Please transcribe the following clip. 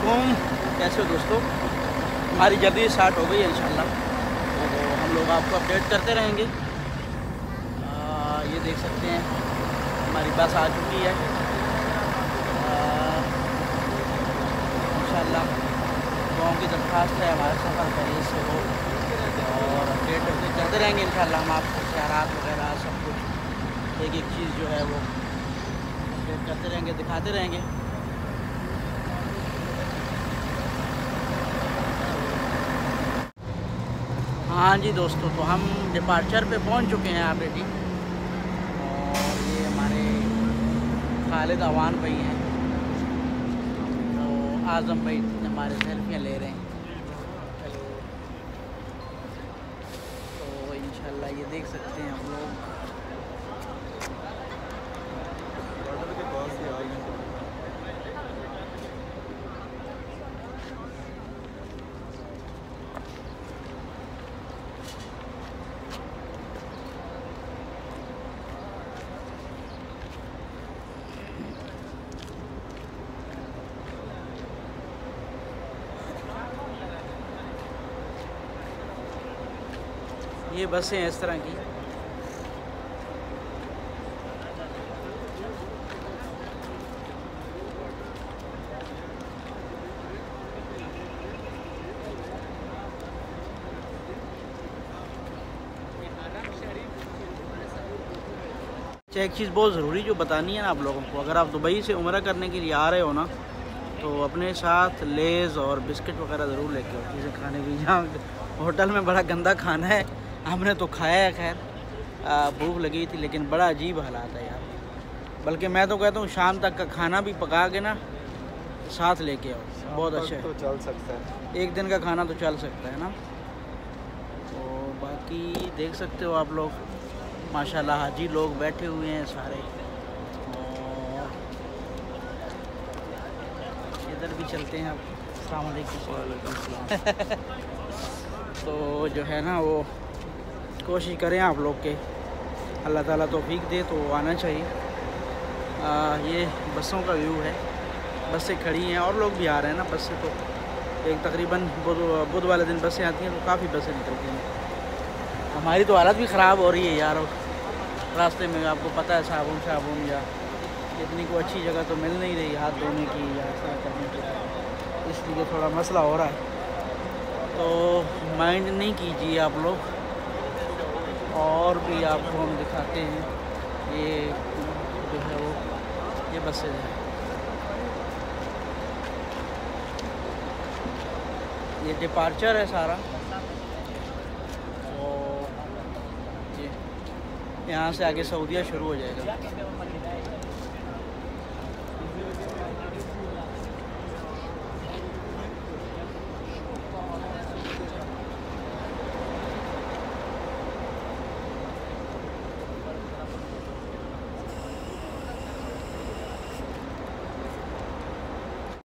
अस्सलामुअलैकुम। कैसे हो दोस्तों? हमारी जल्दी स्टार्ट हो गई है इंशाल्लाह, तो हम लोग आपको अपडेट करते रहेंगे। ये देख सकते हैं हमारी बस आ चुकी है। इंशाल्लाह दुआओं की दरख्वास्त है हमारे सफ़र खैरियत से हो और अपडेट करते रहेंगे इंशाल्लाह। हम आपको ख्यालात वगैरह सब कुछ एक एक चीज़ जो है वो अपडेट करते रहेंगे, दिखाते रहेंगे। हाँ जी दोस्तों, तो हम डिपार्चर पे पहुंच चुके हैं ऑलरेडी और ये हमारे खालिद अवान भाई हैं, तो आज़म भाई हमारे सेल्फियाँ ले रहे हैं। तो इंशाल्लाह ये देख सकते हैं हम लोग। बॉर्डर के पास ही आ गए। ये बसें हैं इस तरह की। एक चीज़ बहुत ज़रूरी जो बतानी है ना आप लोगों को, अगर आप दुबई से उम्रा करने के लिए आ रहे हो ना, तो अपने साथ लेज़ और बिस्किट वगैरह ज़रूर लेके आओ, चीज़ें खाने की। यहाँ होटल में बड़ा गंदा खाना है, हमने तो खाया है। खैर भूख लगी थी, लेकिन बड़ा अजीब हालात है यार। बल्कि मैं तो कहता हूँ शाम तक का खाना भी पका के ना साथ लेके आओ, बहुत अच्छा है। तो चल सकता है, एक दिन का खाना तो चल सकता है ना। तो बाकी देख सकते हो आप लोग, माशाल्लाह हाजी लोग बैठे हुए हैं सारे। और इधर भी चलते हैं अब। अस्सलाम वालेकुम। तो जो है ना वो कोशिश करें आप लोग के, अल्लाह ताला तौफीक दे तो आना चाहिए। ये बसों का व्यू है, बसें खड़ी हैं और लोग भी आ रहे हैं ना बस से। तो एक तकरीबन बुध वाले दिन बसें आती हैं, तो काफ़ी बसें निकलती हैं। हमारी तो हालत भी ख़राब हो रही है यार, रास्ते में आपको पता है साबुन या इतनी कोई अच्छी जगह तो मिल नहीं रही हाथ धोने की या ऐसा करने की, इसलिए थोड़ा मसला हो रहा है। तो माइंड नहीं कीजिए आप लोग, और भी आपको हम दिखाते हैं। ये जो है वो ये बसें हैं, ये डिपार्चर है सारा। और ये यहाँ से आगे सऊदीया शुरू हो जाएगा।